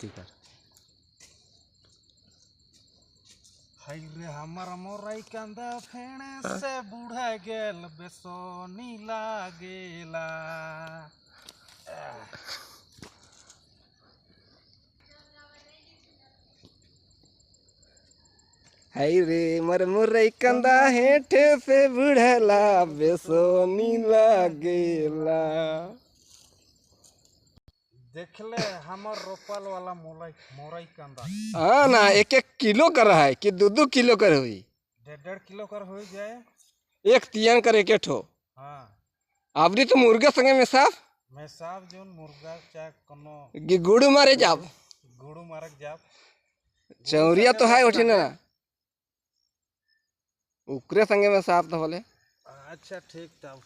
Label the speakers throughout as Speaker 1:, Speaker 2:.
Speaker 1: कर।
Speaker 2: हाय रे हमर मोरई कंदा फेणे से बूढ़ा गेल बेसोनी लागेला।
Speaker 1: हाय रे मर मुरई कंदा हेठे से बुढ़ला बेसोनी लागेला।
Speaker 2: देखले हमर रोपल वाला मोरई कंदा
Speaker 1: हाँ ना, 1-1 किलो कर रहा है कि 2-2 किलो कर हुई।
Speaker 2: 1.5 किलो कर हो जाए।
Speaker 1: एक तियन कर 1 ठो।
Speaker 2: हाँ
Speaker 1: आवरी तो मुर्गा संगे में साफ
Speaker 2: मैं साहब जोन मुर्गा चाहे कोनो
Speaker 1: गुड़ मारे जाब
Speaker 2: गुड़ू मारक जाब
Speaker 1: चौरिया तो है उठी ना उकरे संगे में साफ तो बोले।
Speaker 2: अच्छा ठीक तब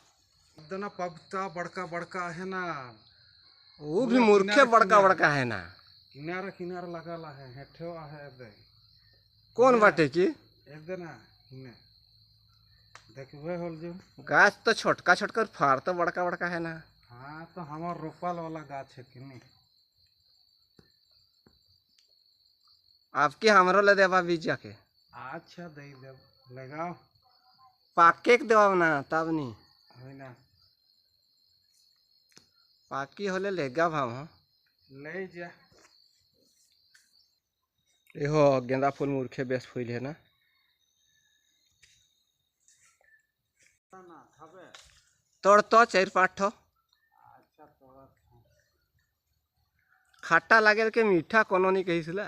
Speaker 2: इतना पबता बड़का बड़का है ना,
Speaker 1: वो भी मूर्खे बड़का बड़का है ना।
Speaker 2: किनारा किनारा लगा है हेठो है दे
Speaker 1: कौन बाटे की
Speaker 2: एक देना हिने देखबे होल जो
Speaker 1: गाछ तो छोटका छोटका फाड़ तो बड़का बड़का है ना।
Speaker 2: हाँ तो हमार रोपल वाला गाछ है कि नहीं।
Speaker 1: आपके हमरो ले देवा बीज जाके।
Speaker 2: अच्छा दे दे लगाओ
Speaker 1: पाके के देवा ना तब नहीं
Speaker 2: है ना
Speaker 1: पाकी होले लेगा भाव। हाँ
Speaker 2: ले जा
Speaker 1: एहो गेंदा फूल मूर्खे बेस फूल है ना। तोड़ तो 4-5 ठो
Speaker 2: अच्छा तोड़ा
Speaker 1: खट्टा लगे के मीठा कोनो नहीं कही सुला।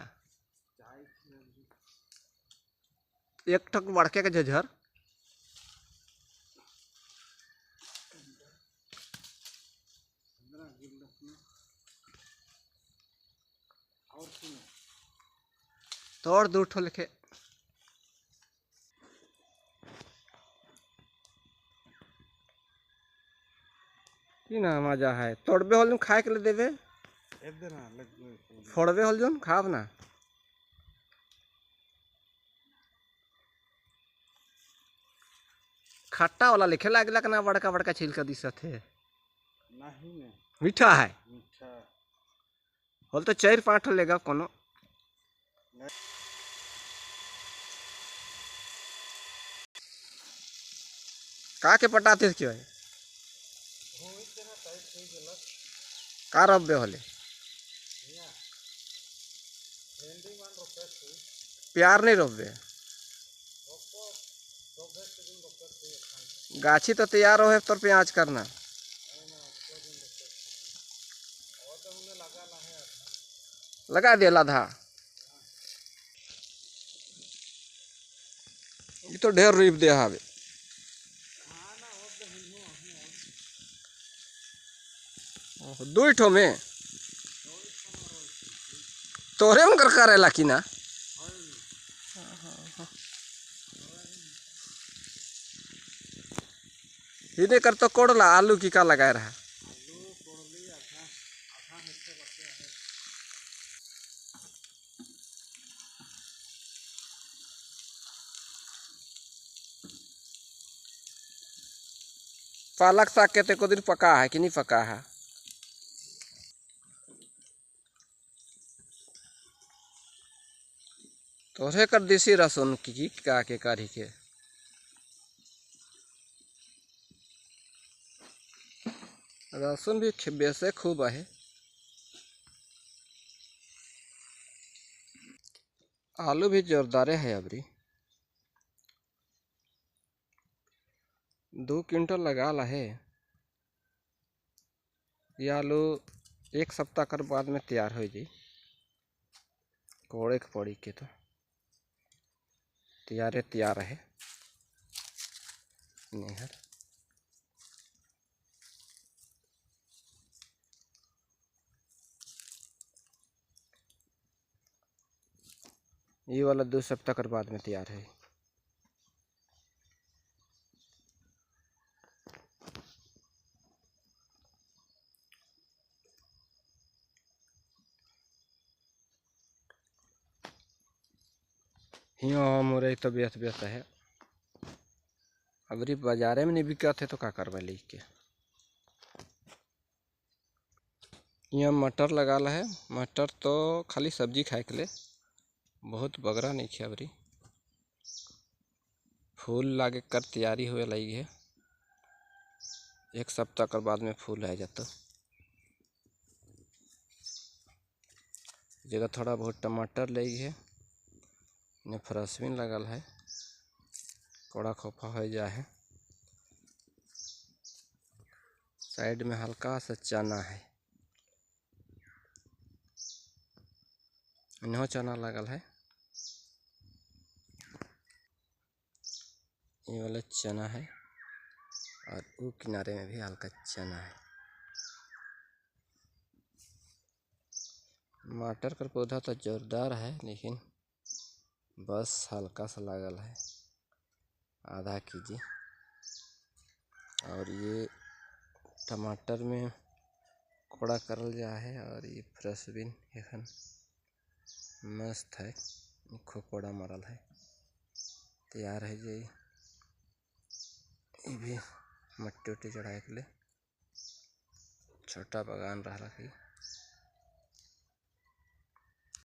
Speaker 1: एक ठक बड़के के झझर तोड़ 2 ठो लिखे। की ना मजा है तोड़बे होल खाए के लिए देवे
Speaker 2: एक देना
Speaker 1: फोड़बे होल जोन खाब ना। खट्टा वाला लिखे लागला कि ना बड़का बड़का छिलका दिसत है
Speaker 2: नहीं ने
Speaker 1: मीठा है
Speaker 2: मीठा
Speaker 1: होल तो 4-5 ठो लेगा कोनो। का के पटाते क्यों है का रब्बे होले प्यार नहीं रोबे गाछी तो तैयार हो तो प्याज करना लगा दिया लाधा। ये तो ढेर रूप दे हावे 2 ठो में तोरे में कर करेला की ना। इने कर तो कोड़ला आलू की का लगाए रहा पालक साग के ते को दिन पका है कि नहीं पका है। तोरे कर देसी रसुन की का के काढ़ी के रसुन भी बेसे खूब है। आलू भी जोरदार है अबरी 2 क्विंटल लगा ला है। ये आलू 1 सप्ताह कर बाद में तैयार हो जाए कोड़े के पड़ी के तो तैयार है नहीं ये वाला 2 सप्ताह कर बाद में तैयार है। हाँ मोरे तो व्यस्त है अबरी बाजारे में नहीं बिकत है तो का करवा लिख के। यहाँ मटर लगाल है। मटर तो खाली सब्जी खाए के लिए, बहुत बगरा नहीं खियावरी। फूल लागे कर तैयारी हुए लगी है। 1 सप्ताह कर बाद में फूल आ जाता। जगह थोड़ा बहुत टमाटर लगी है, ने फ्रेशबिन लगल है, कोड़ा खोफा हो जा है। साइड में हल्का सा चना है, इन्हों चना लगल है। ये वाला चना है और वो किनारे में भी हल्का चना है। टमाटर का पौधा तो जोरदार है, लेकिन बस हल्का सा लगल है, आधा केजी। और ये टमाटर में कोड़ा करल जा है। और ये फ्रेशबिन एखन मस्त है, कोड़ा मरल है, तैयार है। ये भी मट्टी उट्टी चढ़ाए के लिए छोटा बागान रहा रखी।